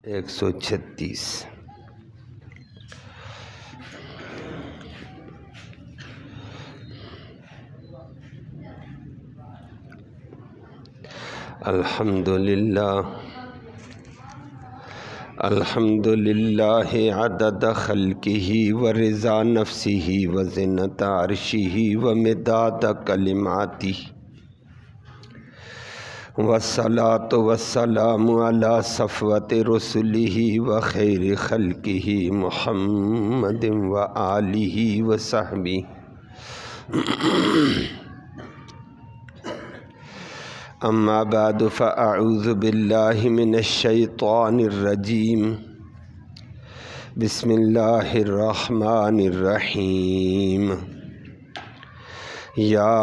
136 الحمدللہ عدد خلقہ ورضا نفسہ وزنت عرشہ ومداد کلماتہ والصلاة والسلام علی صفوت رسلہ وخیر خلقہ محمد وآلہ وصحبہ اما بعد فاعوذ باللہ من الشیطان الرجیم بسم اللہ الرحمن الرحیم یا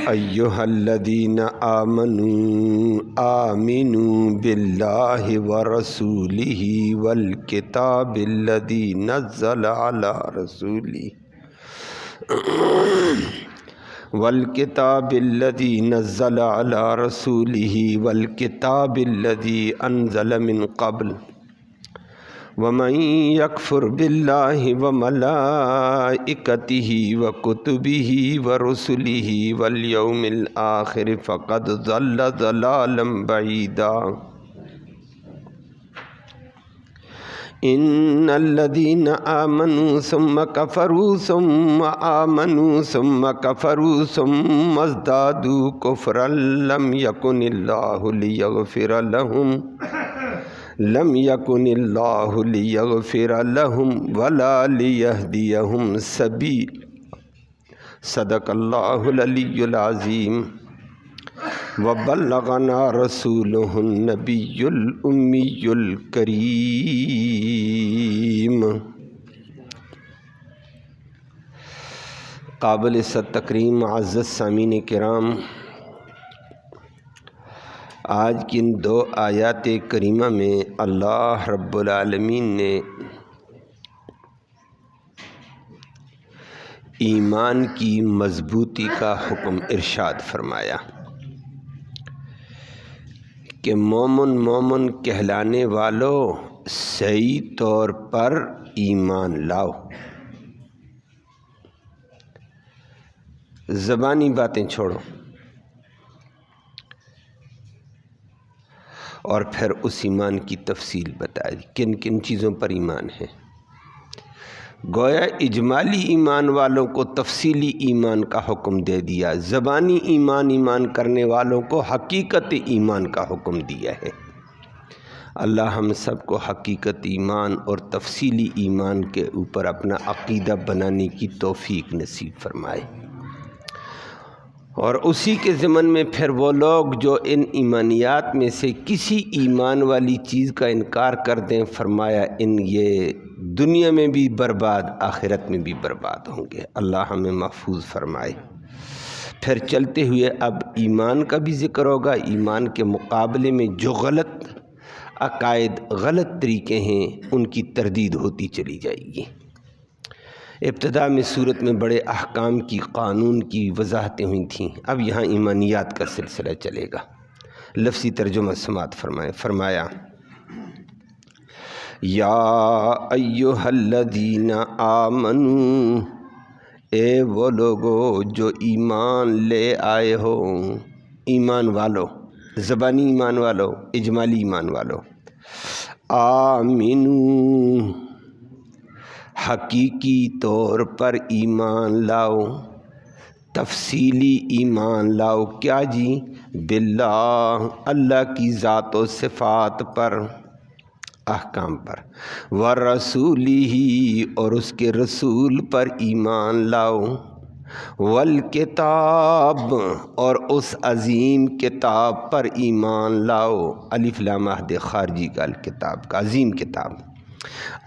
ایہا الذین آمنوا آمنوا باللہ ورسولہ والکتاب الذی نزل علی رسولہ والکتاب الذی نزل علی رسولہ والکتاب الذی انزل من قبل ومن یکفر باللہ وملائکتہ وکتبہ ورسلہ والیوم الآخر فقد ضل ضلالا بعیدا ان الذین آمنوا ثم کفروا ثم آمنوا ثم کفروا ثم ازدادوا کفرا لم یکن اللہ لیغفر لهم ولا لیہدیہم سبیلا صدق اللہ العلی العظیم وبلغنا رسولہ النبی الامی الکریم قابل تکریم معزز سامعین کرام، آج کی ان 2 آیات کریمہ میں اللہ رب العالمین نے ایمان کی مضبوطی کا حکم ارشاد فرمایا کہ مومن کہلانے والوں صحیح طور پر ایمان لاؤ، زبانی باتیں چھوڑو، اور پھر اس ایمان کی تفصیل بتا دی کن کن چیزوں پر ایمان ہے۔ گویا اجمالی ایمان والوں کو تفصیلی ایمان کا حکم دے دیا، زبانی ایمان کرنے والوں کو حقیقت ایمان کا حکم دیا ہے۔ اللہ ہم سب کو حقیقت ایمان اور تفصیلی ایمان کے اوپر اپنا عقیدہ بنانے کی توفیق نصیب فرمائے، اور اسی کے ضمن میں پھر وہ لوگ جو ان ایمانیات میں سے کسی ایمان والی چیز کا انکار کر دیں، فرمایا ان یہ دنیا میں بھی برباد آخرت میں بھی برباد ہوں گے۔ اللہ ہمیں محفوظ فرمائے۔ پھر چلتے ہوئے اب ایمان کا بھی ذکر ہوگا۔ ایمان کے مقابلے میں جو غلط عقائد، غلط طریقے ہیں، ان کی تردید ہوتی چلی جائے گی۔ ابتدا میں صورت میں بڑے احکام کی، قانون کی وضاحتیں ہوئی تھیں، اب یہاں ایمانیات کا سلسلہ چلے گا۔ لفظی ترجمہ سماعت فرمایا یا ایہا الذین آمنوا، اے وہ لوگو جو ایمان لے آئے ہو، ایمان والو، زبانی ایمان والو، اجمالی ایمان والو، آمنوا، حقیقی طور پر ایمان لاؤ، تفصیلی ایمان لاؤ، کیا جی؟ باللہ، اللہ کی ذات و صفات پر، احکام پر، ورسولہ، اور اس کے رسول پر ایمان لاؤ، والکتاب، اور اس عظیم کتاب پر ایمان لاؤ، الف لام عہد خارجی کا الکتاب کا، عظیم کتاب،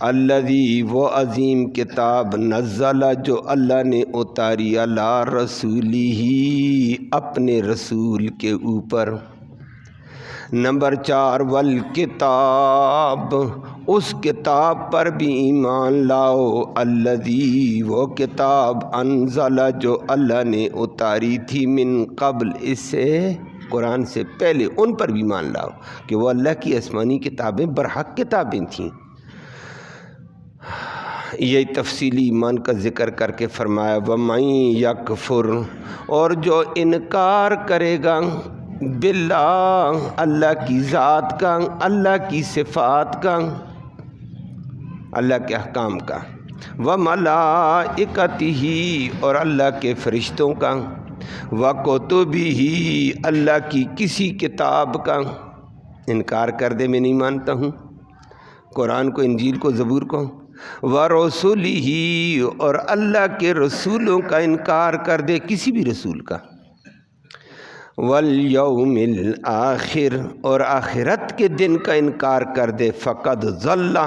الذی، وہ عظیم کتاب، نزل، جو اللہ نے اتاری، علی رسولہ، اپنے رسول کے اوپر۔ نمبر 4، والکتاب، اس کتاب پر بھی ایمان لاؤ، الذی، وہ کتاب، انزل، جو اللہ نے اتاری تھی، من قبل، اس سے قرآن سے پہلے ان پر بھی ایمان لاؤ کہ وہ اللہ کی آسمانی کتابیں برحق کتابیں تھیں۔ یہی تفصیلی ایمان کا ذکر کر کے فرمایا وَمَن یکفر، اور جو انکار کرے گا باللہ، اللہ کی ذات کا، اللہ کی صفات کا، اللہ کے احکام کا، وَمَلَائِکَتِهِ، اور اللہ کے فرشتوں کا، وَکُتُبِهِ، اللہ کی کسی کتاب کا انکار کر دے، میں نہیں مانتا ہوں، قرآن کو، انجیل کو، زبور کو، وَرُسُلِهِ، اور اللہ کے رسولوں کا انکار کر دے، کسی بھی رسول کا، وَالْيَوْمِ الْآخِرِ، اور آخرت کے دن کا انکار کر دے، فَقَدْ ضَلَّ،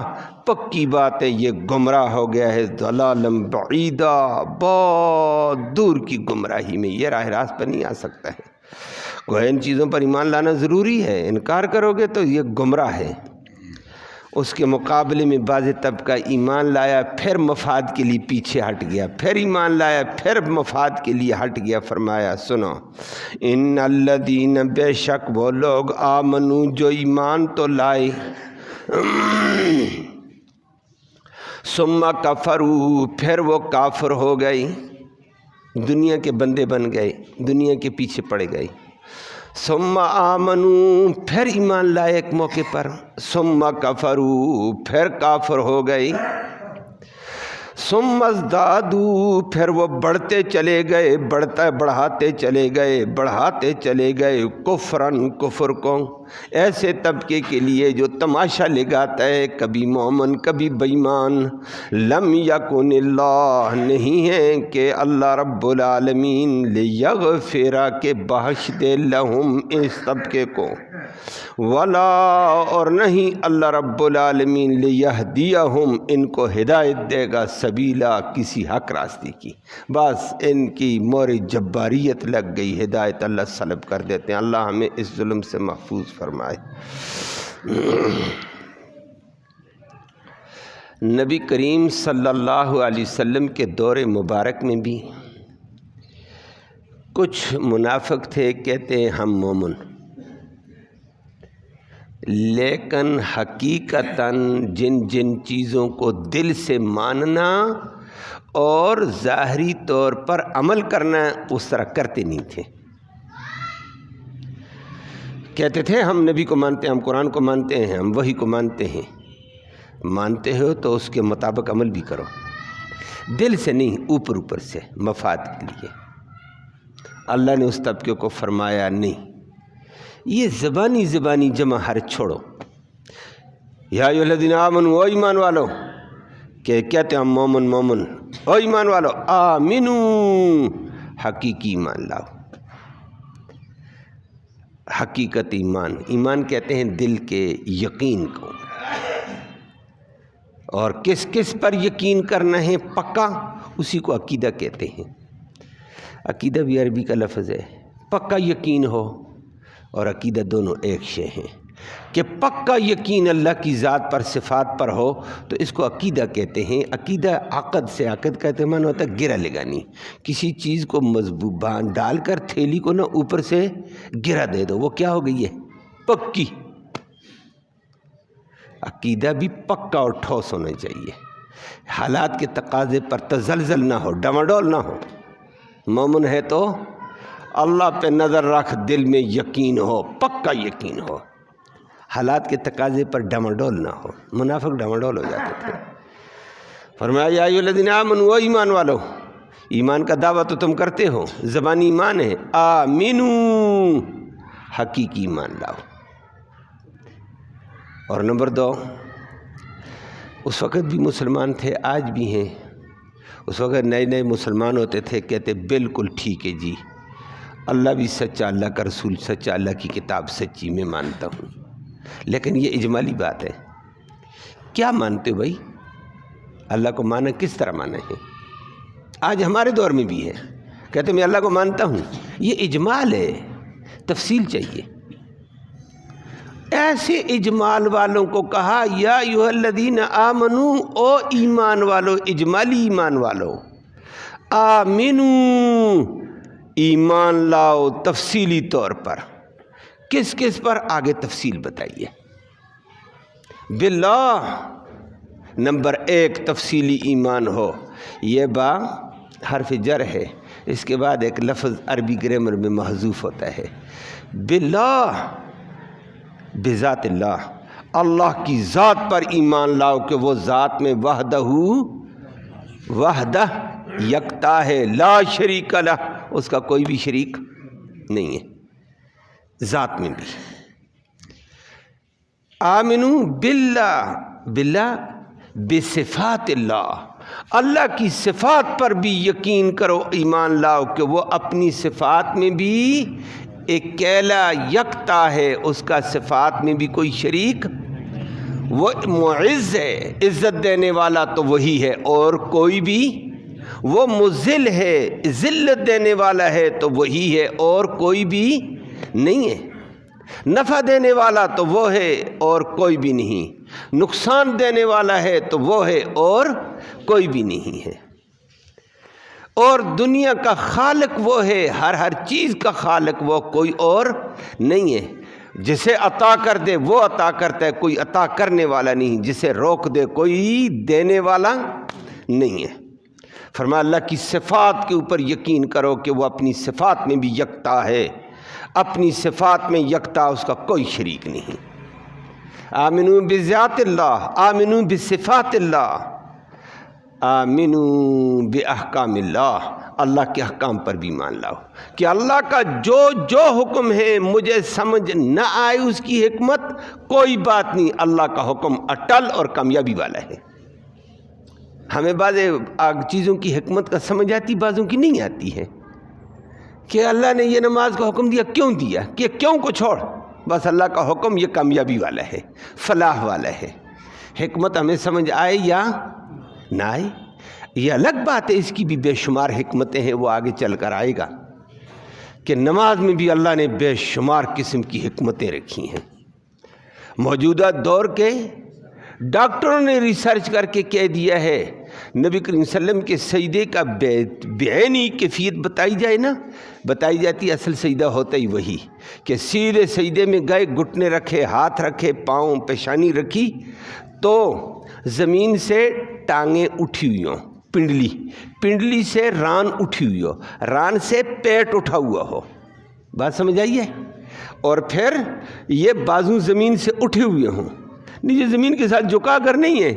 پکی بات ہے یہ گمراہ ہو گیا ہے، ضَلَالًا بَعِیدًا، بہت دور کی گمراہی میں، یہ راہ راست پر نہیں آ سکتا ہے۔ کوئی ان چیزوں پر ایمان لانا ضروری ہے، انکار کرو گے تو یہ گمراہ ہے۔ اس کے مقابلے میں بعض طبقہ ایمان لایا، پھر مفاد کے لیے پیچھے ہٹ گیا، پھر ایمان لایا، پھر مفاد کے لیے ہٹ گیا۔ فرمایا سنو، ان الذین، بے شک وہ لوگ، آمنو، جو ایمان تو لائے، ثم کفروا، پھر وہ کافر ہو گئی، دنیا کے بندے بن گئے، دنیا کے پیچھے پڑ گئے، ثم آمنوا، پھر ایمان لائے ایک موقع پر، ثم کفروا، پھر کافر ہو گئے، ثم ازدادوا، پھر وہ بڑھتے چلے گئے، بڑھاتے چلے گئے کفرن، کفر کو۔ ایسے طبقے کے لیے جو تماشا لگاتا ہے، کبھی مومن کبھی بےایمان، لم یکن اللہ، نہیں ہے کہ اللہ رب العالمین، لیغفر، کہ بخش دے، لہم، اس طبقے کو، ولا، اور نہیں اللہ رب العالمین، لیہدیہم، ان کو ہدایت دے گا، سبیلا، کسی حق راستے کی۔ بس ان کی مور جباریت لگ گئی، ہدایت اللہ سلب کر دیتے ہیں۔ اللہ ہمیں اس ظلم سے محفوظ فرمائے۔ نبی کریم صلی اللہ علیہ وسلم کے دور مبارک میں بھی کچھ منافق تھے، کہتے ہیں ہم مومن، لیکن حقیقتاً جن جن چیزوں کو دل سے ماننا اور ظاہری طور پر عمل کرنا اس طرح کرتے نہیں تھے۔ کہتے تھے ہم نبی کو مانتے ہیں، ہم قرآن کو مانتے ہیں، ہم وحی کو مانتے ہیں۔ مانتے ہو تو اس کے مطابق عمل بھی کرو، دل سے نہیں، اوپر اوپر سے، مفاد کے لیے۔ اللہ نے اس طبقے کو فرمایا نہیں، یہ زبانی جمع ہر چھوڑو۔ یا ایھا الذین آمنوا، او ایمان والو، کہ کہتے ہیں ہم مومن، او ایمان والو، آمنو، حقیقی ایمان لاؤ۔ حقیقت ایمان کہتے ہیں دل کے یقین کو، اور کس کس پر یقین کرنا ہے پکا، اسی کو عقیدہ کہتے ہیں۔ عقیدہ بھی عربی کا لفظ ہے، پکا یقین ہو اور عقیدہ دونوں ایک شے ہیں، کہ پکا یقین اللہ کی ذات پر، صفات پر ہو تو اس کو عقیدہ کہتے ہیں۔ عقیدہ عقد سے، عقد کا معنی ہوتا ہے گرہ لگانی، کسی چیز کو مضبوط باندھ ڈال کر تھیلی کو نہ اوپر سے گرہ دے دو، وہ کیا ہو گئی ہے؟ پکی۔ عقیدہ بھی پکا اور ٹھوس ہونا چاہیے، حالات کے تقاضے پر تزلزل نہ ہو، ڈماڈول نہ ہو۔ مومن ہے تو اللہ پہ نظر رکھ، دل میں یقین ہو، پکا یقین ہو، حالات کے تقاضے پر ڈماڈول نہ ہو۔ منافق ڈماڈول ہو جاتے تھے۔ فرمایا یا ایھا الذین آمنوا، ایمان والو، ایمان کا دعویٰ تو تم کرتے ہو، زبانی ایمان ہے، آمنو، حقیقی ایمان لاؤ۔ اور نمبر 2، اس وقت بھی مسلمان تھے، آج بھی ہیں۔ اس وقت نئے مسلمان ہوتے تھے، کہتے بالکل ٹھیک ہے جی، اللہ بھی سچا، اللہ کا رسول سچا، اللہ کی کتاب سچی، میں مانتا ہوں۔ لیکن یہ اجمالی بات ہے، کیا مانتے ہو بھائی؟ اللہ کو مانا کس طرح مانا ہے؟ آج ہمارے دور میں بھی ہے، کہتے میں اللہ کو مانتا ہوں، یہ اجمال ہے، تفصیل چاہیے۔ ایسے اجمال والوں کو کہا یا ایھا الذین آمنو، او ایمان والو، اجمالی ایمان والو، آمنو، ایمان لاؤ تفصیلی طور پر۔ کس کس پر آگے تفصیل بتائیے. باللہ نمبر 1 تفصیلی ایمان ہو. یہ با حرف جر ہے، اس کے بعد ایک لفظ عربی گرامر میں محذوف ہوتا ہے. باللہ بذات اللہ، اللہ کی ذات پر ایمان لاؤ کہ وہ ذات میں وحدہ یکتا ہے، لا شریک لہ، اس کا کوئی بھی شریک نہیں ہے ذات میں بھی. آمنو باللہ بصفات اللہ، اللہ کی صفات پر بھی یقین کرو، ایمان لاؤ کہ وہ اپنی صفات میں بھی اکیلا یکتا ہے، اس کا صفات میں بھی کوئی شریک. وہ معز ہے، عزت دینے والا تو وہی ہے اور کوئی بھی. وہ مذل ہے، ذلت دینے والا ہے تو وہی ہے اور کوئی بھی نہیں ہے. نفع دینے والا تو وہ ہے اور کوئی بھی نہیں. نقصان دینے والا ہے تو وہ ہے اور کوئی بھی نہیں ہے. اور دنیا کا خالق وہ ہے، ہر چیز کا خالق وہ، کوئی اور نہیں ہے. جسے عطا کر دے وہ عطا کرتا ہے، کوئی عطا کرنے والا نہیں. جسے روک دے کوئی دینے والا نہیں ہے. فرمایا اللہ کی صفات کے اوپر یقین کرو کہ وہ اپنی صفات میں بھی یکتا ہے، اپنی صفات میں یکتا، اس کا کوئی شریک نہیں. آمنو بذات اللہ، آمنو بصفات اللہ، آمنو باحکام اللہ، اللہ کے احکام پر بھی مان لاؤ کہ اللہ کا جو حکم ہے مجھے سمجھ نہ آئے اس کی حکمت، کوئی بات نہیں، اللہ کا حکم اٹل اور کامیابی والا ہے. ہمیں بعض چیزوں کی حکمت کا سمجھ آتی، بعضوں کی نہیں آتی ہے. کہ اللہ نے یہ نماز کا حکم دیا، کیوں دیا، کہ کیوں کو چھوڑ، بس اللہ کا حکم یہ کامیابی والا ہے، فلاح والا ہے. حکمت ہمیں سمجھ آئے یا نہ آئے یہ الگ بات ہے، اس کی بھی بے شمار حکمتیں ہیں، وہ آگے چل کر آئے گا کہ نماز میں بھی اللہ نے بے شمار قسم کی حکمتیں رکھی ہیں. موجودہ دور کے ڈاکٹروں نے ریسرچ کر کے کہہ دیا ہے، نبی کریم صلی اللہ علیہ وسلم کے سجدے کا بعینی کیفیت بتائی جائے نا، بتائی جاتی، اصل سجدہ ہوتا ہی وہی کہ سیدھے سجدے میں گئے، گھٹنے رکھے، ہاتھ رکھے، پاؤں پیشانی رکھی تو زمین سے ٹانگیں اٹھی ہوئی ہوں، پنڈلی سے ران اٹھی ہوئی ہو، ران سے پیٹ اٹھا ہوا ہو، بات سمجھ آئیے. اور پھر یہ بازو زمین سے اٹھے ہوئے ہوں، نیچے زمین کے ساتھ جھکا کر نہیں ہے.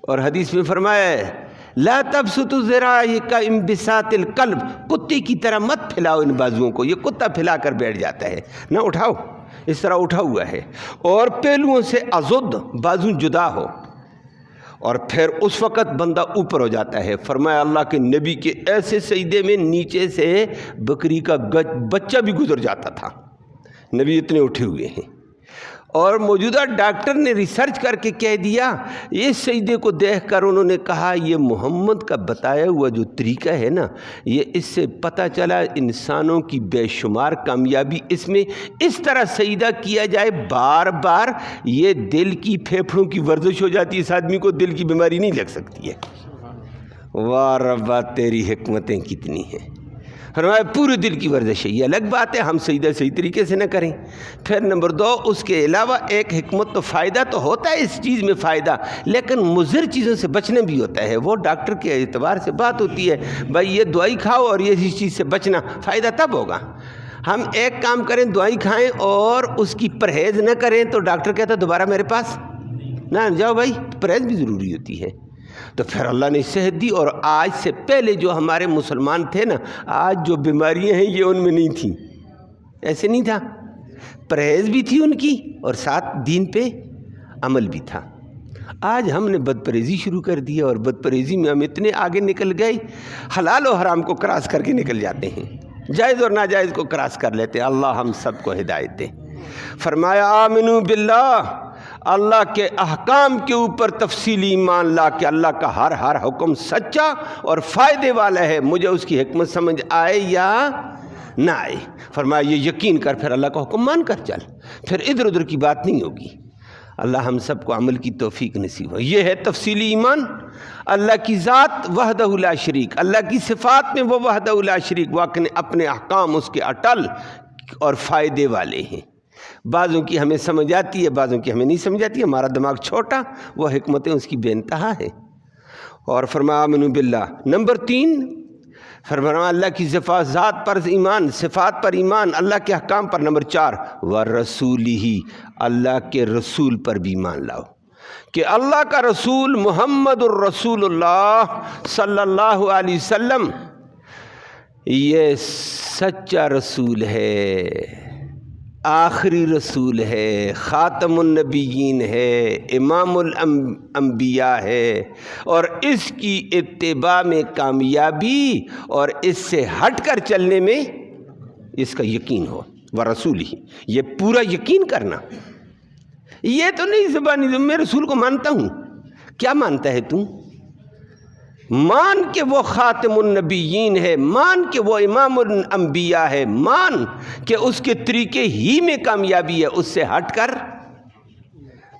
اور حدیث میں فرمایا ہے لا تبسطوا ذراعیک کانبساط الکلب، کتے کی طرح مت پھیلاؤ ان بازوؤں کو، یہ کتا پھیلا کر بیٹھ جاتا ہے، نہ اٹھاؤ، اس طرح اٹھا ہوا ہے. اور پہلوؤں سے ازد، بازو جدا ہو، اور پھر اس وقت بندہ اوپر ہو جاتا ہے. فرمایا اللہ کے نبی کے ایسے سجدے میں نیچے سے بکری کا بچہ بھی گزر جاتا تھا، نبی اتنے اٹھے ہوئے ہیں. اور موجودہ ڈاکٹر نے ریسرچ کر کے کہہ دیا، اس سجدے کو دیکھ کر انہوں نے کہا یہ محمد کا بتایا ہوا جو طریقہ ہے نا، یہ اس سے پتہ چلا انسانوں کی بے شمار کامیابی اس میں اس طرح سجدہ کیا جائے بار بار، یہ دل کی پھیپھڑوں کی ورزش ہو جاتی ہے، اس آدمی کو دل کی بیماری نہیں لگ سکتی ہے. واہ ربا تیری حکمتیں کتنی ہیں. فرمایا پورے دل کی ورزش ہے. یہ الگ بات ہے ہم سجدہ صحیح طریقے سے نہ کریں. پھر نمبر 2، اس کے علاوہ ایک حکمت تو فائدہ تو ہوتا ہے اس چیز میں فائدہ، لیکن مضر چیزوں سے بچنا بھی ہوتا ہے. وہ ڈاکٹر کے اعتبار سے بات ہوتی ہے، بھائی یہ دوائی کھاؤ اور یہ چیز سے بچنا، فائدہ تب ہوگا. ہم ایک کام کریں، دوائی کھائیں اور اس کی پرہیز نہ کریں تو ڈاکٹر کہتا ہے دوبارہ میرے پاس نہ جاؤ. بھائی پرہیز بھی ضروری ہوتی ہے. تو پھر اللہ نے صحت دی. اور آج سے پہلے جو ہمارے مسلمان تھے نا، آج جو بیماریاں ہیں یہ ان میں نہیں تھیں، ایسے نہیں تھا، پرہیز بھی تھی ان کی اور ساتھ دین پہ عمل بھی تھا. آج ہم نے بد پرہیزی شروع کر دی اور بد پرہیزی میں ہم اتنے آگے نکل گئے، حلال و حرام کو کراس کر کے نکل جاتے ہیں، جائز اور ناجائز کو کراس کر لیتے ہیں. اللہ ہم سب کو ہدایت دے. فرمایا آمنو باللہ، اللہ کے احکام کے اوپر تفصیلی ایمان لا کہ اللہ کا ہر حکم سچا اور فائدے والا ہے، مجھے اس کی حکمت سمجھ آئے یا نہ آئے. فرمایا یہ یقین کر، پھر اللہ کا حکم مان کر چل، پھر ادھر ادھر کی بات نہیں ہوگی. اللہ ہم سب کو عمل کی توفیق نصیب ہو. یہ ہے تفصیلی ایمان. اللہ کی ذات وحدہ لا شریک، اللہ کی صفات میں وہ وحدہ لا شریک، وہ اپنے احکام اس کے اٹل اور فائدے والے ہیں. بعضوں کی ہمیں سمجھ آتی ہے، بعضوں کی ہمیں نہیں سمجھ آتی، ہمارا دماغ چھوٹا، وہ حکمتیں اس کی بے انتہا ہیں۔ اور فرمایا آمنوا باللہ۔ نمبر 3 فرمایا اللہ کی ذات پر ایمان، صفات پر ایمان، اللہ کے احکام پر۔ نمبر 4 ورسولہ، اللہ کے رسول پر بھی ایمان لاؤ کہ اللہ کا رسول محمد الرسول اللہ صلی اللہ علیہ وسلم یہ سچا رسول ہے، آخری رسول ہے، خاتم النبیین ہے، امام الانبیاء ہے، اور اس کی اتباع میں کامیابی اور اس سے ہٹ کر چلنے میں اس کا یقین ہو۔ ورسولہ، یہ پورا یقین کرنا، یہ تو نہیں زبانی میں رسول کو مانتا ہوں۔ کیا مانتا ہے تو؟ مان کہ وہ خاتم النبیین ہے، مان کہ وہ امام الانبیاء ہے، مان کہ اس کے طریقے ہی میں کامیابی ہے، اس سے ہٹ کر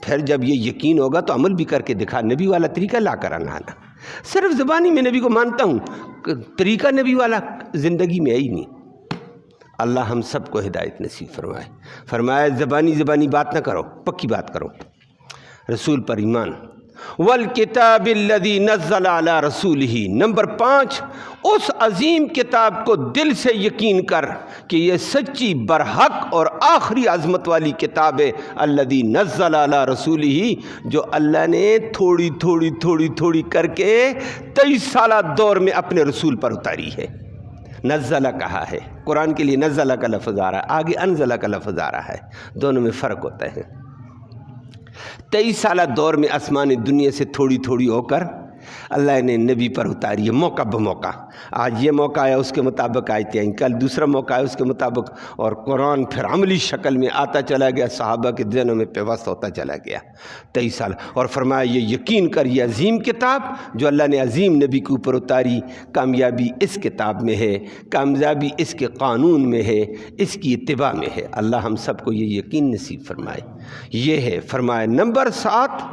پھر جب یہ یقین ہوگا تو عمل بھی کر کے دکھا، نبی والا طریقہ لا کر آنا۔ صرف زبانی میں نبی کو مانتا ہوں، طریقہ نبی والا زندگی میں ہے ہی نہیں۔ اللہ ہم سب کو ہدایت نصیب فرمائے۔ فرمایا زبانی بات نہ کرو، پکی بات کرو۔ رسول پر ایمان۔ والکتاب الذی نزل علی رسولہ۔ نمبر 5 اس عظیم کتاب کو دل سے یقین کر کہ یہ سچی، برحق اور آخری عظمت والی کتاب ہے، الذی نزل علی رسولہ، جو اللہ نے تھوڑی کر کے 23 سالہ دور میں اپنے رسول پر اتاری ہے۔ نزلہ کہا ہے، قرآن کے لیے نزلہ کا لفظ آ رہا ہے، آگے انزلہ کا لفظ آ رہا ہے، دونوں میں فرق ہوتا ہے۔ 23 سالہ دور میں آسمان دنیا سے تھوڑی ہو کر اللہ نے نبی پر اتاری ہے، موقع بموقع۔ آج یہ موقع آیا، اس کے مطابق آیتیں آئیں، کل دوسرا موقع آیا، اس کے مطابق، اور قرآن پھر عملی شکل میں آتا چلا گیا، صحابہ کے ذہنوں میں پیوست ہوتا چلا گیا 23 سال۔ اور فرمایا یہ یقین کر، یہ عظیم کتاب جو اللہ نے عظیم نبی کے اوپر اتاری، کامیابی اس کتاب میں ہے، کامیابی اس کے قانون میں ہے، اس کی اتباع میں ہے۔ اللہ ہم سب کو یہ یقین نصیب فرمائے۔ یہ ہے فرمایا نمبر 7۔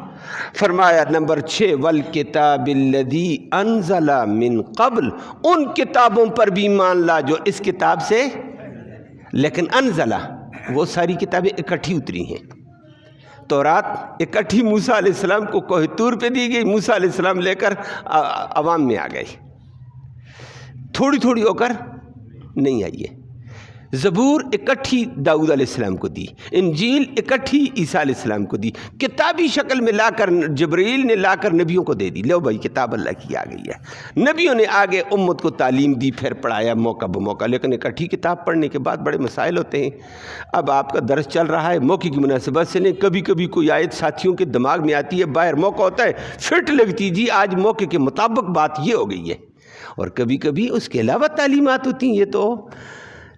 فرمایا نمبر 6 والکتاب الذی انزل من قبل، ان کتابوں پر بھی ایمان لا جو اس کتاب سے، لیکن انزلہ وہ ساری کتابیں اکٹھی اتری ہیں۔ تورات اکٹھی موسیٰ علیہ السلام کو کوہ طور پہ دی گئی، موسیٰ علیہ السلام لے کر عوام میں آ گئی، تھوڑی ہو کر نہیں آئی ہے۔ زبور اکٹھی داؤد علیہ السلام کو دی، انجیل اکٹھی عیسیٰ علیہ السلام کو دی، کتابی شکل میں لا کر جبرائیل نے لا کر نبیوں کو دے دی، لو بھائی کتاب اللہ کی آ گئی ہے۔ نبیوں نے آگے امت کو تعلیم دی، پھر پڑھایا موقع بموقع، لیکن اکٹھی کتاب پڑھنے کے بعد بڑے مسائل ہوتے ہیں۔ اب آپ کا درس چل رہا ہے، موقع کی مناسبت سے نہیں، کبھی کوئی آیت ساتھیوں کے دماغ میں آتی ہے، باہر موقع ہوتا ہے، فٹ لگتی، جی آج موقع کے مطابق بات یہ ہو گئی ہے، اور کبھی اس کے علاوہ تعلیمات ہوتی ہیں، یہ تو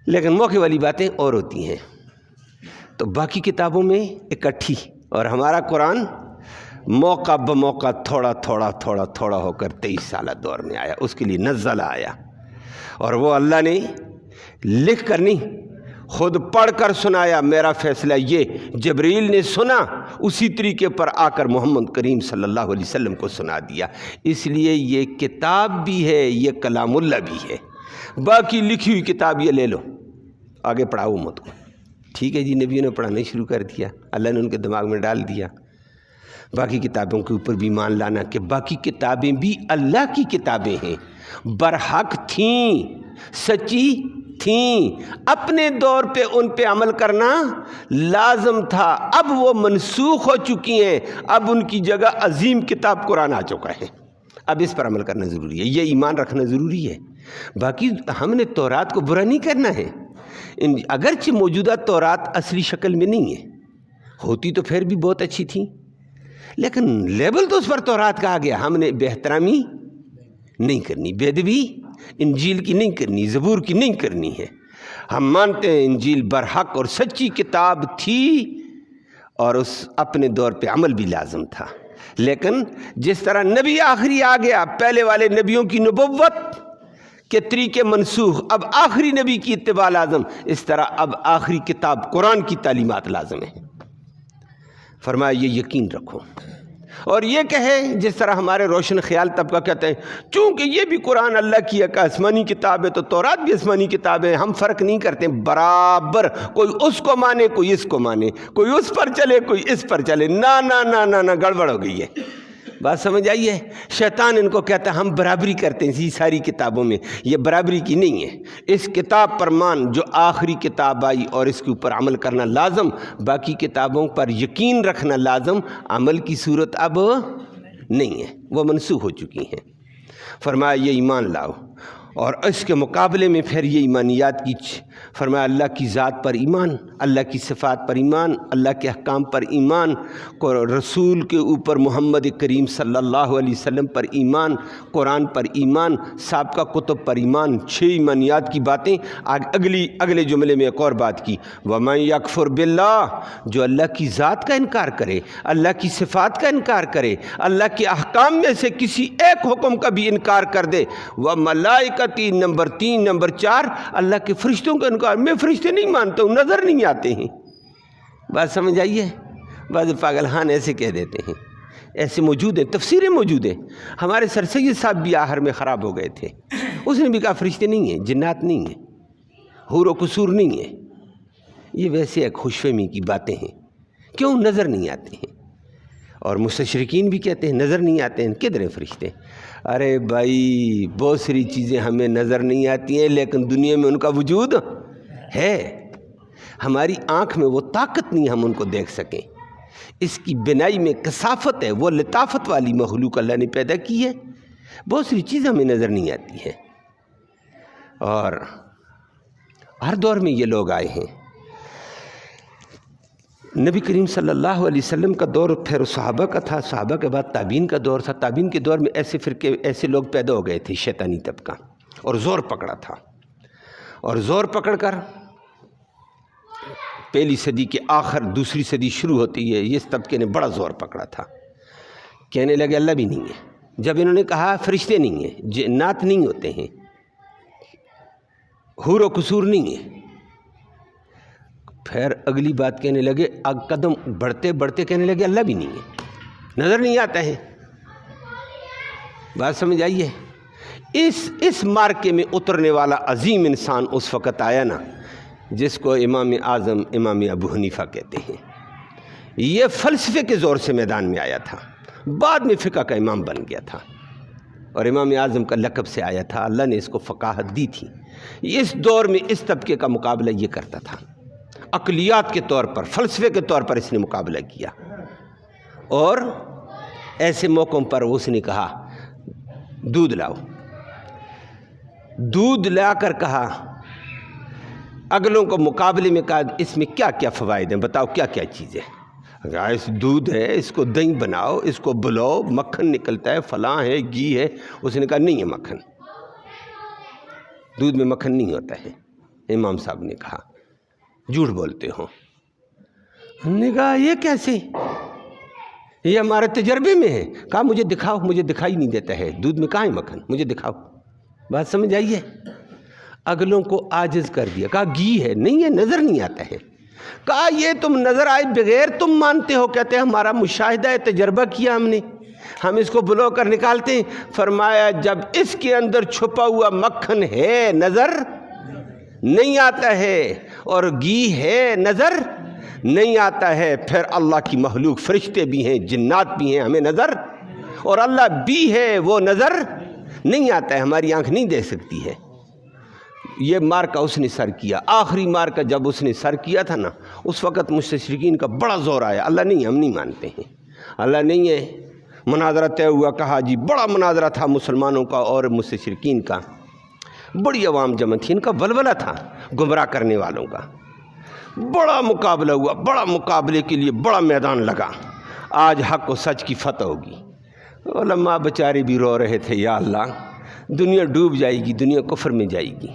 لیکن موقع والی باتیں اور ہوتی ہیں۔ تو باقی کتابوں میں اکٹھی، اور ہمارا قرآن موقع بموقع تھوڑا ہو کر 23 سالہ دور میں آیا، اس کے لیے نزلہ آیا، اور وہ اللہ نے لکھ کر نہیں، خود پڑھ کر سنایا۔ میرا فیصلہ یہ، جبرائیل نے سنا، اسی طریقے پر آ کر محمد کریم صلی اللہ علیہ وسلم کو سنا دیا۔ اس لیے یہ کتاب بھی ہے، یہ کلام اللہ بھی ہے۔ باقی لکھی ہوئی کتاب یہ لے لو، آگے پڑھاؤ امت کو، ٹھیک ہے جی، نبیوں نے پڑھانا شروع کر دیا، اللہ نے ان کے دماغ میں ڈال دیا۔ باقی کتابوں کے اوپر بھی مان لانا کہ باقی کتابیں بھی اللہ کی کتابیں ہیں، برحق تھیں، سچی تھیں، اپنے دور پہ ان پہ عمل کرنا لازم تھا، اب وہ منسوخ ہو چکی ہیں، اب ان کی جگہ عظیم کتاب قرآن آ چکا ہے، اب اس پر عمل کرنا ضروری ہے، یہ ایمان رکھنا ضروری ہے۔ باقی ہم نے تورات کو برا نہیں کرنا ہے، اگرچہ موجودہ تورات اصلی شکل میں نہیں ہے، ہوتی تو پھر بھی بہت اچھی تھی، لیکن لیبل تو اس پر تورات کہا گیا، ہم نے بے احترامی نہیں کرنی، بے ادبی انجیل کی نہیں کرنی، زبور کی نہیں کرنی ہے۔ ہم مانتے ہیں انجیل برحق اور سچی کتاب تھی، اور اس اپنے دور پہ عمل بھی لازم تھا، لیکن جس طرح نبی آخری آ گیا، پہلے والے نبیوں کی نبوت کے طریقے منسوخ، اب آخری نبی کی اتباع لازم، اس طرح اب آخری کتاب قرآن کی تعلیمات لازم ہیں۔ فرمایا یہ یقین رکھو۔ اور یہ کہے جس طرح ہمارے روشن خیال طبقہ کہتے ہیں چونکہ یہ بھی قرآن اللہ کی ایک آسمانی کتاب ہے تو تورات بھی آسمانی کتاب ہے، ہم فرق نہیں کرتے، برابر، کوئی اس کو مانے کوئی اس کو مانے، کوئی اس پر چلے کوئی اس پر چلے، نہ نہ نہ نہ نہ، گڑبڑ ہو گئی ہے۔ بات سمجھ آئیے؟ شیطان ان کو کہتا ہے ہم برابری کرتے ہیں اسی ساری کتابوں میں، یہ برابری کی نہیں ہے۔ اس کتاب پر مان جو آخری کتاب آئی اور اس کے اوپر عمل کرنا لازم، باقی کتابوں پر یقین رکھنا لازم، عمل کی صورت اب نہیں ہے، وہ منسوخ ہو چکی ہیں۔ فرمایا یہ ایمان لاؤ، اور اس کے مقابلے میں پھر یہ ایمانیات کی فرمایا اللہ کی ذات پر ایمان، اللہ کی صفات پر ایمان، اللہ کے احکام پر ایمان، رسول کے اوپر محمد کریم صلی اللہ علیہ وسلم پر ایمان، قرآن پر ایمان، سابقہ کتب پر ایمان، 6 ایمانیات کی باتیں۔ اگلے جملے میں ایک اور بات کی، وَمَن يَكْفُرْ بِاللَّهِ، جو اللہ کی ذات کا انکار کرے، اللہ کی صفات کا انکار کرے، اللہ کے احکام میں سے کسی ایک حکم کا بھی انکار کر دے، وَمَلَائِكَتِهِ نمبر 3، نمبر 4 اللہ کے فرشتوں کا انکار، میں فرشتے نہیں مانتا ہوں، نظر نہیں آتے ہیں۔ بات سمجھ آئیے؟ بعض پاگلان ایسے کہہ دیتے ہیں، ایسے موجود ہیں، تفسیریں موجود ہیں۔ ہمارے سر سید صاحب بھی آخر میں خراب ہو گئے تھے، اس نے بھی کہا فرشتے نہیں ہیں، جنات نہیں ہیں، حور و قصور نہیں ہیں۔ یہ ویسے ایک خوش فہمی کی باتیں ہیں، کیوں نظر نہیں آتے ہیں؟ اور مستشرقین بھی کہتے ہیں نظر نہیں آتے ہیں، کدھر ہیں فرشتے؟ ارے بھائی بہت ساری چیزیں ہمیں نظر نہیں آتی ہیں لیکن دنیا میں ان کا وجود ہے، ہماری آنکھ میں وہ طاقت نہیں ہم ان کو دیکھ سکیں، اس کی بنائی میں کثافت ہے، وہ لطافت والی مخلوق اللہ نے پیدا کی ہے، بہت ساری چیزیں ہمیں نظر نہیں آتی ہیں۔ اور ہر دور میں یہ لوگ آئے ہیں، نبی کریم صلی اللہ علیہ وسلم کا دور پھر صحابہ کا تھا، صحابہ کے بعد تابعین کا دور تھا، تابعین کے دور میں ایسے فرقے، ایسے لوگ پیدا ہو گئے تھے شیطانی طبقہ، اور زور پکڑا تھا، اور زور پکڑ کر پہلی صدی کے آخر دوسری صدی شروع ہوتی ہے، اس طبقے نے بڑا زور پکڑا تھا، کہنے لگے اللہ بھی نہیں ہے۔ جب انہوں نے کہا فرشتے نہیں ہیں، جنات نہیں ہوتے ہیں، حور و قصور نہیں ہیں، پھر اگلی بات کہنے لگے، قدم بڑھتے بڑھتے کہنے لگے اللہ بھی نہیں ہے، نظر نہیں آتا ہے۔ بات سمجھ آئیے؟ اس مارکے میں اترنے والا عظیم انسان اس وقت آیا نا، جس کو امام اعظم امام ابو حنیفہ کہتے ہیں۔ یہ فلسفے کے زور سے میدان میں آیا تھا، بعد میں فقہ کا امام بن گیا تھا، اور امام اعظم کا لقب سے آیا تھا، اللہ نے اس کو فقاہت دی تھی۔ اس دور میں اس طبقے کا مقابلہ یہ کرتا تھا، عقلیات کے طور پر، فلسفے کے طور پر اس نے مقابلہ کیا، اور ایسے موقعوں پر اس نے کہا دودھ لاؤ، دودھ لا کر کہا، اگلوں کو مقابلے میں کہا اس میں کیا کیا فوائد ہیں، بتاؤ کیا کیا چیزیں؟ اس دودھ ہے، اس کو دہی بناؤ، اس کو بلاؤ، مکھن نکلتا ہے، فلاں ہے، گھی ہے۔ اس نے کہا نہیں ہے مکھن، دودھ میں مکھن نہیں ہوتا ہے۔ امام صاحب نے کہا جھوٹ بولتے ہو۔ ہم نے کہا یہ کیسے؟ یہ ہمارے تجربے میں ہے۔ کہا مجھے دکھاؤ، مجھے دکھائی نہیں دیتا ہے، دودھ میں کہاں ہے مکھن، مجھے دکھاؤ۔ بات سمجھ آئیے؟ اگلوں کو عاجز کر دیا، کہا گھی ہے، نہیں ہے، نظر نہیں آتا ہے۔ کہا یہ تم نظر آئے بغیر تم مانتے ہو؟ کہتے ہیں ہمارا مشاہدہ ہے، تجربہ کیا ہم نے، ہم اس کو بلو کر نکالتے ہیں۔ فرمایا جب اس کے اندر چھپا ہوا مکھن ہے نظر نہیں آتا ہے، اور گھی ہے نظر نہیں آتا ہے، پھر اللہ کی مخلوق فرشتے بھی ہیں، جنات بھی ہیں، ہمیں نظر، اور اللہ بھی ہے وہ نظر نہیں آتا ہے، ہماری آنکھ نہیں دیکھ سکتی ہے۔ یہ مارکا اس نے سر کیا، آخری مارکا جب اس نے سر کیا تھا نا، اس وقت مستشرقین کا بڑا زور آیا، اللہ نہیں ہے، ہم نہیں مانتے ہیں، اللہ نہیں ہے۔ مناظرہ طے ہوا، کہا جی بڑا مناظرہ تھا مسلمانوں کا اور مستشرقین کا، بڑی عوام جمع تھی، ان کا ولولہ تھا گمراہ کرنے والوں کا، بڑا مقابلہ ہوا، بڑا مقابلے کے لیے بڑا میدان لگا، آج حق و سچ کی فتح ہوگی۔ علماء بیچارے بھی رو رہے تھے، یا اللہ دنیا ڈوب جائے گی، دنیا کفر میں جائے گی۔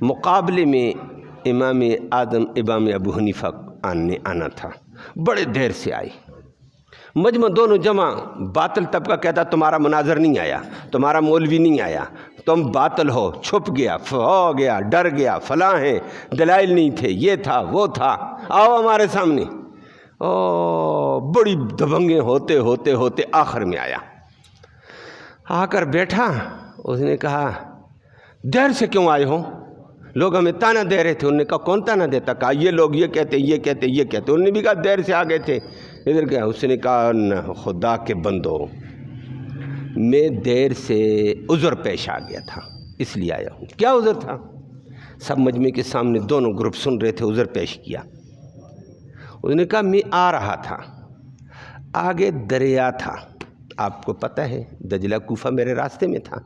مقابلے میں امام اعظم امام ابو حنیفہ نے آنا تھا، بڑے دیر سے آئے، مجمع دونوں جمع، باطل طبقہ کہتا تمہارا مناظر نہیں آیا، تمہارا مولوی نہیں آیا، تم باطل ہو، چھپ گیا، ہو گیا، ڈر گیا، فلاں ہیں، دلائل نہیں تھے، یہ تھا وہ تھا، آؤ ہمارے سامنے۔ بڑی دبنگیں ہوتے ہوتے ہوتے آخر میں آیا، آ کر بیٹھا۔ اس نے کہا دیر سے کیوں آئے ہو؟ لوگ ہمیں تانا دے رہے تھے۔ انہوں نے کہا کون تانا دیتا؟ کہا یہ لوگ یہ کہتے یہ کہتے یہ کہتے۔ انہوں نے بھی کہا دیر سے آ گئے تھے ادھر کیا؟ اس نے کہا خدا کے بندو، میں دیر سے عذر پیش آ گیا تھا اس لیے آیا ہوں۔ کیا عذر تھا؟ سب مجمع کے سامنے دونوں گروپ سن رہے تھے، عذر پیش کیا۔ اس نے کہا میں آ رہا تھا، آگے دریا تھا، آپ کو پتہ ہے دجلہ کوفہ میرے راستے میں تھا،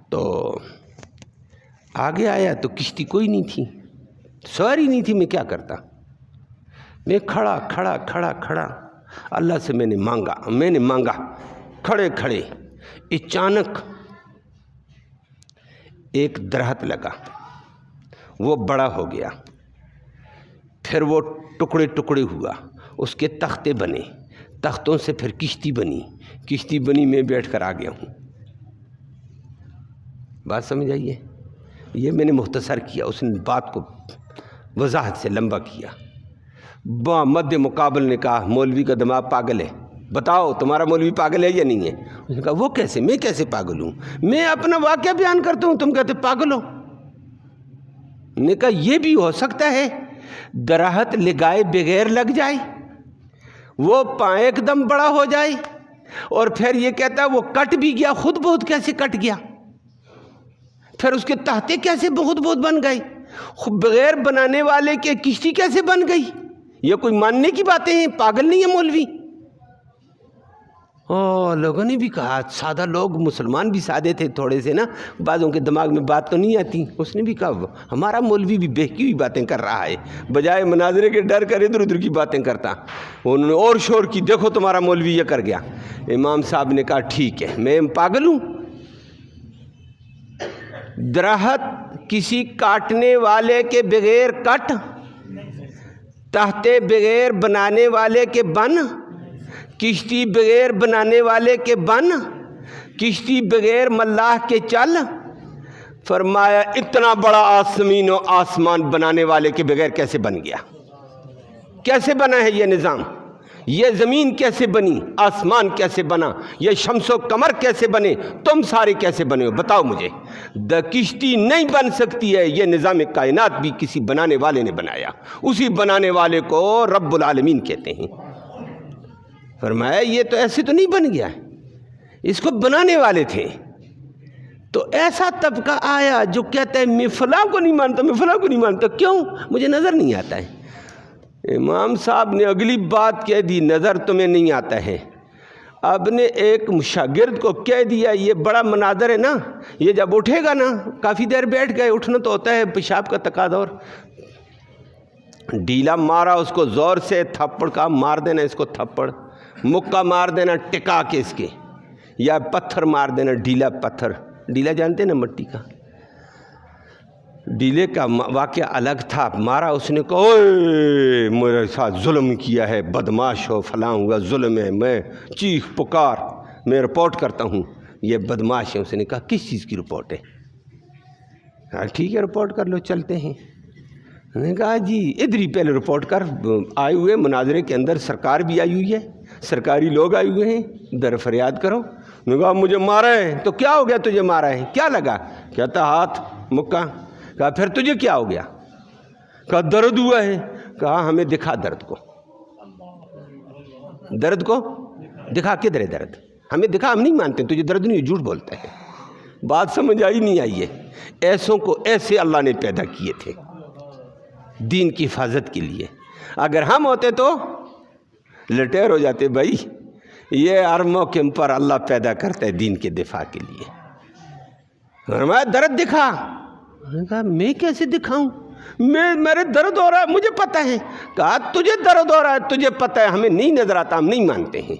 تو آگے آیا تو کشتی کوئی نہیں تھی، سواری نہیں تھی، میں کیا کرتا؟ میں کھڑا اللہ سے میں نے مانگا کھڑے اچانک ایک درخت لگا، وہ بڑا ہو گیا، پھر وہ ٹکڑے ہوا، اس کے تختے بنے، تختوں سے پھر کشتی بنی، میں بیٹھ کر آ گیا ہوں۔ بات سمجھ آئیے؟ یہ میں نے مختصر کیا، اس نے بات کو وضاحت سے لمبا کیا۔ مد مقابل نے کہا مولوی کا دماغ پاگل ہے، بتاؤ تمہارا مولوی پاگل ہے یا نہیں ہے؟ اس نے کہا وہ کیسے، میں کیسے پاگل ہوں؟ میں اپنا واقعہ بیان کرتا ہوں، تم کہتے پاگل ہو۔ نے کہا یہ بھی ہو سکتا ہے درخت لگائے بغیر لگ جائے، وہ ایک دم بڑا ہو جائے، اور پھر یہ کہتا ہے وہ کٹ بھی گیا، خود بہت کیسے کٹ گیا، پھر اس کے تحتے کیسے بہت بن گئے، بغیر بنانے والے کے کشتی کیسے بن گئی؟ یہ کوئی ماننے کی باتیں ہیں، پاگل نہیں ہے مولوی۔ لوگوں نے بھی کہا، سادہ لوگ، مسلمان بھی سادے تھے تھوڑے سے نا، بعضوں کے دماغ میں بات تو نہیں آتی۔ اس نے بھی کہا ہمارا مولوی بھی بہکی ہوئی باتیں کر رہا ہے، بجائے مناظرے کے ڈر کر ادھر ادھر کی باتیں کرتا۔ انہوں نے اور شور کی، دیکھو تمہارا مولوی یہ کر گیا۔ امام صاحب نے کہا ٹھیک ہے، میں پاگل ہوں؟ درخت کسی کاٹنے والے کے بغیر کٹ، تحتے بغیر بنانے والے کے بن، کشتی بغیر بنانے والے کے بن، کشتی بغیر ملاح کے چل۔ فرمایا اتنا بڑا زمین و آسمان بنانے والے کے بغیر کیسے بن گیا؟ کیسے بنا ہے یہ نظام؟ یہ زمین کیسے بنی؟ آسمان کیسے بنا؟ یہ شمس و قمر کیسے بنے؟ تم سارے کیسے بنے ہو؟ بتاؤ مجھے۔ کشتی نہیں بن سکتی ہے، یہ نظام کائنات بھی کسی بنانے والے نے بنایا، اسی بنانے والے کو رب العالمین کہتے ہیں۔ فرمایا یہ تو ایسے تو نہیں بن گیا، اس کو بنانے والے تھے۔ تو ایسا طبقہ آیا جو کہتا ہے میں فلاں کو نہیں مانتا، میں فلاں کو نہیں مانتا، کیوں؟ مجھے نظر نہیں آتا ہے۔ امام صاحب نے اگلی بات کہہ دی، نظر تمہیں نہیں آتا ہے۔ اب نے ایک شاگرد کو کہہ دیا، یہ بڑا مناظر ہے نا، یہ جب اٹھے گا نا، کافی دیر بیٹھ گئے، اٹھنا تو ہوتا ہے، پیشاب کا تقاضا، اور ڈھیلا مارا اس کو زور سے، تھپڑ کا مار دینا اس کو، تھپڑ مکہ مار دینا ٹکا کے اس کے، یا پتھر مار دینا، ڈھیلا پتھر، ڈھیلا جانتے ہیں نا مٹی کا، ڈیلے کا واقعہ الگ تھا۔ مارا، اس نے کہا اوے میرے ساتھ ظلم کیا ہے، بدماش ہو، فلاں ہوا، ظلم ہے، میں چیخ پکار، میں رپورٹ کرتا ہوں یہ بدماش ہے۔ اس نے کہا کس چیز کی رپورٹ ہے؟ ہاں ٹھیک ہے رپورٹ کر لو، چلتے ہیں۔ نے کہا جی ادھر ہی پہلے رپورٹ کر، آئے ہوئے مناظرے کے اندر سرکار بھی آئی ہوئی ہے، سرکاری لوگ آئے ہوئے ہیں، در فریاد کرو۔ نے کہا مجھے مارا ہے، تو کیا ہو گیا تجھے مارا ہے؟ کیا لگا؟ کہتا ہاتھ مکہ۔ کہا پھر تجھے کیا ہو گیا؟ کہا درد ہوا ہے۔ کہا ہمیں دکھا درد کو، درد کو دکھا، کدھر ہے درد؟ ہمیں دکھا، ہم نہیں مانتے، تجھے درد نہیں، جھوٹ بولتا ہے۔ بات سمجھ آئی نہیں آئی ہے؟ ایسوں کو ایسے اللہ نے پیدا کیے تھے دین کی حفاظت کے لیے۔ اگر ہم ہوتے تو لٹیر ہو جاتے۔ بھائی یہ ہر موقع پر اللہ پیدا کرتا ہے دین کے دفاع کے لیے۔ فرمایا درد دکھا۔ میں نے کہا میں کیسے دکھاؤں؟ میرے درد ہو رہا ہے، مجھے پتہ ہے۔ کہا تجھے درد ہو رہا ہے، تجھے پتہ ہے، ہمیں نہیں نظر آتا، ہم نہیں مانتے ہیں۔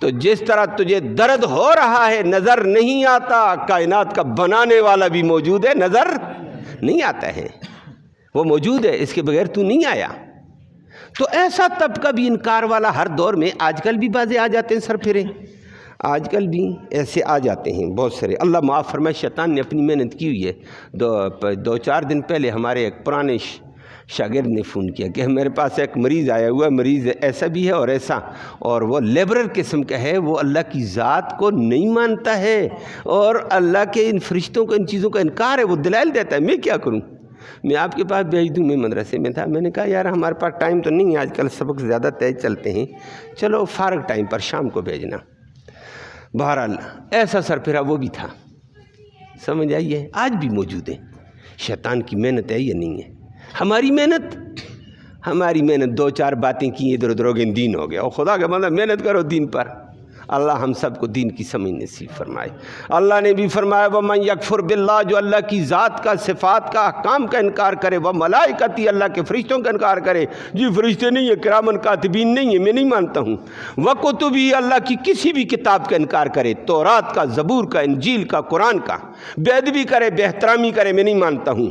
تو جس طرح تجھے درد ہو رہا ہے، نظر نہیں آتا، کائنات کا بنانے والا بھی موجود ہے، نظر نہیں آتا ہے، وہ موجود ہے، اس کے بغیر تو نہیں آیا۔ تو ایسا طبقہ بھی انکار والا ہر دور میں، آج کل بھی بازے آ جاتے ہیں، سر پھرے آج کل بھی ایسے آ جاتے ہیں بہت سارے۔ اللہ معاف فرمائے، شیطان نے اپنی محنت کی ہوئی ہے۔ دو چار دن پہلے ہمارے ایک پرانے شاگرد نے فون کیا کہ میرے پاس ایک مریض آیا ہوا، مریض ایسا بھی ہے اور ایسا، اور وہ لیبرر قسم کا ہے، وہ اللہ کی ذات کو نہیں مانتا ہے اور اللہ کے ان فرشتوں کو، ان چیزوں کا انکار ہے، وہ دلائل دیتا ہے، میں کیا کروں؟ میں آپ کے پاس بھیج دوں؟ میں مدرسے میں تھا، میں نے کہا یار ہمارے پاس ٹائم تو نہیں ہے، آج کل سبق زیادہ تیز چلتے ہیں، چلو فارغ ٹائم پر شام کو بھیجنا۔ بہرحال ایسا سرپھرا وہ بھی تھا، سمجھ آئیے، آج بھی موجود ہے۔ شیطان کی محنت ہے یا نہیں ہے؟ ہماری محنت دو چار باتیں کی ادھر ادھر ہو گئی، دین ہو گیا۔ اور خدا کا بندہ محنت کرو دین پر، اللہ ہم سب کو دین کی سمجھ نصیب فرمائے۔ اللہ نے بھی فرمایا وَمَن یکفر باللہ، جو اللہ کی ذات کا، صفات کا، احکام کا انکار کرے، وَمَلائِکَتِهِ، اللہ کے فرشتوں کا انکار کرے، جی فرشتے نہیں ہے، کرامن کاتبین نہیں ہے، میں نہیں مانتا ہوں، وَکُتُبِهِ، اللہ کی کسی بھی کتاب کا انکار کرے، تورات کا، زبور کا، انجیل کا، قرآن کا، بے ادبی کرے، بے احترامی کرے، میں نہیں مانتا ہوں،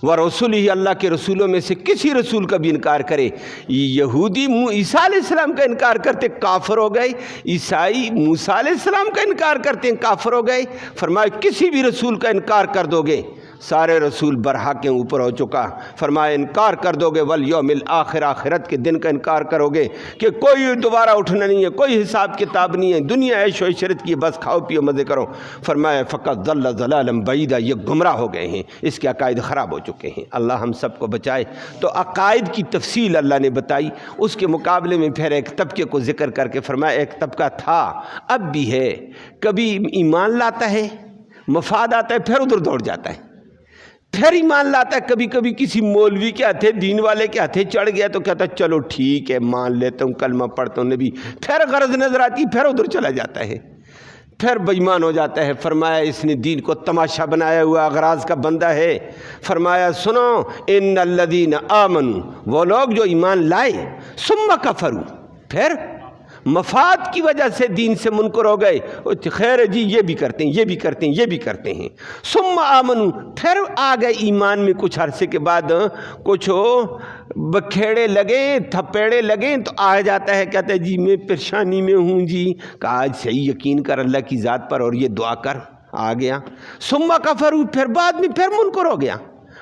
ورسولہ، اللہ کے رسولوں میں سے کسی رسول کا بھی انکار کرے۔ یہودی عیسیٰ علیہ السلام کا انکار کرتے کافر ہو گئے، عیسائی موسیٰ علیہ السلام کا انکار کرتے ہیں کافر ہو گئے۔ فرمایا کسی بھی رسول کا انکار کر دو گے، سارے رسول برحق کے اوپر ہو چکا۔ فرمایا انکار کر دو گے، والیوم الآخر، آخرت کے دن کا انکار کرو گے کہ کوئی دوبارہ اٹھنا نہیں ہے، کوئی حساب کتاب نہیں ہے، دنیا عیش و عشرت کی، بس کھاؤ پیو مزے کرو۔ فرمایا فقط ضل ضلالا بعیدا، یہ گمراہ ہو گئے ہیں، اس کے عقائد خراب ہو چکے ہیں۔ اللہ ہم سب کو بچائے۔ تو عقائد کی تفصیل اللہ نے بتائی، اس کے مقابلے میں پھر ایک طبقے کو ذکر کر کے فرمایا ایک طبقہ تھا، اب بھی ہے، کبھی ایمان لاتا ہے، مفاد آتا ہے، پھر ادھر دوڑ جاتا ہے، پھر ایمان لاتا ہے، کبھی کبھی کسی مولوی کے ہاتھے، دین والے کے ہاتھے چڑھ گیا تو کہتا ہے چلو ٹھیک ہے مان لیتا ہوں، کلمہ پڑھتا ہوں نبی، پھر غرض نظر آتی، پھر ادھر چلا جاتا ہے، پھر بے ایمان ہو جاتا ہے۔ فرمایا اس نے دین کو تماشا بنایا ہوا اغراض کا بندہ ہے۔ فرمایا سنو، ان الذین آمنوا، وہ لوگ جو ایمان لائے، ثم کفروا، پھر مفاد کی وجہ سے دین سے منکر ہو گئے، خیر ہے جی یہ بھی کرتے ہیں، یہ بھی کرتے ہیں، یہ بھی کرتے ہیں، ثم آمنوا، پھر آ گئے ایمان میں، کچھ عرصے کے بعد کچھ بکھیڑے لگے، تھپیڑے لگے تو آ جاتا ہے، کہتا ہے جی میں پریشانی میں ہوں جی، کہا آج صحیح یقین کر اللہ کی ذات پر اور یہ دعا کر، آ گیا۔ ثم کفروا، پھر بعد میں پھر منکر ہو گیا،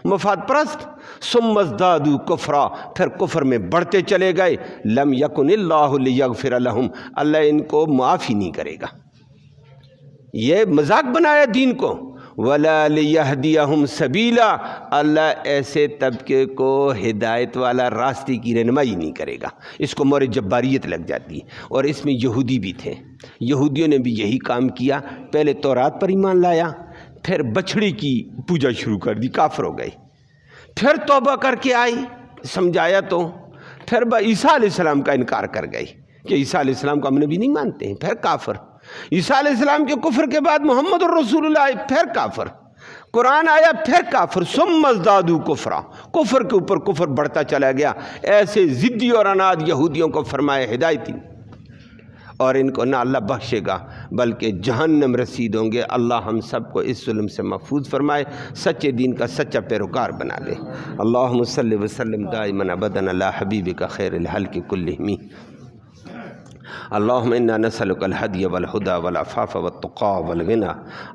مفاد پرست۔ ثم ازدادوا کفرا، پھر کفر میں بڑھتے چلے گئے۔ لم یکن اللہ لیغفر لہم، اللہ ان کو معاف ہی نہیں کرے گا، یہ مذاق بنایا دین کو۔ ولا لیہدیہم سبیلا، اللہ ایسے طبقے کو ہدایت والا راستے کی رہنمائی نہیں کرے گا، اس کو مور جباریت لگ جاتی ہے۔ اور اس میں یہودی بھی تھے، یہودیوں نے بھی یہی کام کیا، پہلے تورات پر ایمان لایا، پھر بچھڑی کی پوجا شروع کر دی، کافر ہو گئے، پھر توبہ کر کے آئی، سمجھایا تو پھر عیسیٰ علیہ السلام کا انکار کر گئی کہ عیسیٰ علیہ السلام کو ہم نبی نہیں مانتے ہیں، پھر کافر۔ عیسیٰ علیہ السلام کے کفر کے بعد محمد الرسول اللہ آئے، پھر کافر، قرآن آیا، پھر کافر، ثم ازدادوا کفرا، کفر کے اوپر کفر بڑھتا چلا گیا۔ ایسے ضدی اور اناد یہودیوں کو فرمایا ہدایتی، اور ان کو نہ اللہ بخشے گا بلکہ جہنم رسید ہوں گے۔ اللہ ہم سب کو اس ظلم سے محفوظ فرمائے، سچے دین کا سچا پیروکار بنا دے۔ اللہم صلی وسلم دائما ابدا علی حبیبک خیر الخلق کلہم۔ اللہم انا نسألک الہدی والہدی والعفاف والتقی والغنی،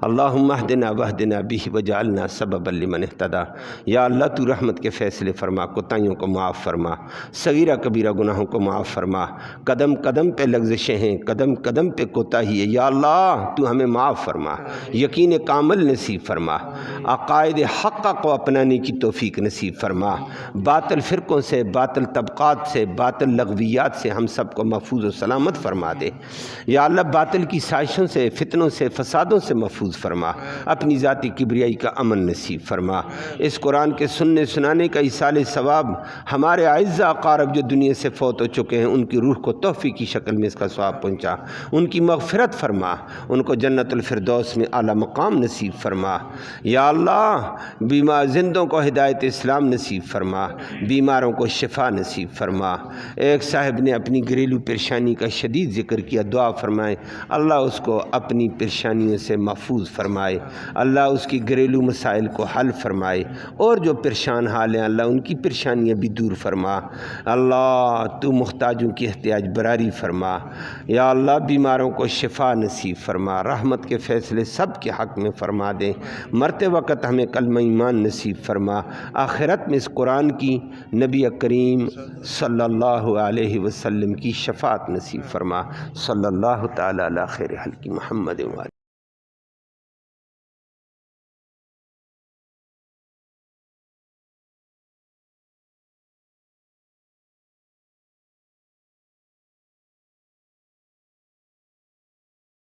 اللہم اہدنا واہدنا بہ وجعلنا سببا لمن اہتدی۔ یا اللہ تو رحمت کے فیصلے فرما، کوتاہیوں کو معاف فرما، صغیرہ کبیرہ گناہوں کو معاف فرما، قدم قدم پہ لغزشیں ہیں، قدم قدم پہ کوتاہی ہے، یا اللہ تو ہمیں معاف فرما، یقین کامل نصیب فرما، عقائد حقہ کو اپنانے کی توفیق نصیب فرما، باطل فرقوں سے، باطل طبقات سے، باطل لغویات سے ہم سب کو محفوظ و سلامت فرما دے۔ یا اللہ باطل کی سازشوں سے، فتنوں سے، فسادوں سے محفوظ فرما، اپنی ذاتی کبریائی کا امن نصیب فرما۔ اس قرآن کے سننے سنانے کا ایصال ثواب ہمارے اعزاء اقارب جو دنیا سے فوت ہو چکے ہیں، ان کی روح کو تحفے کی شکل میں اس کا ثواب پہنچا، ان کی مغفرت فرما، ان کو جنت الفردوس میں اعلیٰ مقام نصیب فرما۔ یا اللہ بیمار زندوں کو ہدایت اسلام نصیب فرما، بیماروں کو شفا نصیب فرما۔ ایک صاحب نے اپنی گھریلو پریشانی کا شدید ذکر کیا، دعا فرمائیں اللہ اس کو اپنی پریشانیوں سے محفوظ فرمائے، اللہ اس کی گھریلو مسائل کو حل فرمائے، اور جو پریشان حال ہیں اللہ ان کی پریشانیاں بھی دور فرما۔ اللہ تو محتاجوں کی احتیاج براری فرما، یا اللہ بیماروں کو شفا نصیب فرما، رحمت کے فیصلے سب کے حق میں فرما دیں، مرتے وقت ہمیں کلمہ ایمان نصیب فرما، آخرت میں اس قرآن کی نبی کریم صلی اللہ علیہ وسلم کی شفاعت نصیب فرما۔ صلی اللہ تعالی علی خیر خلق محمد و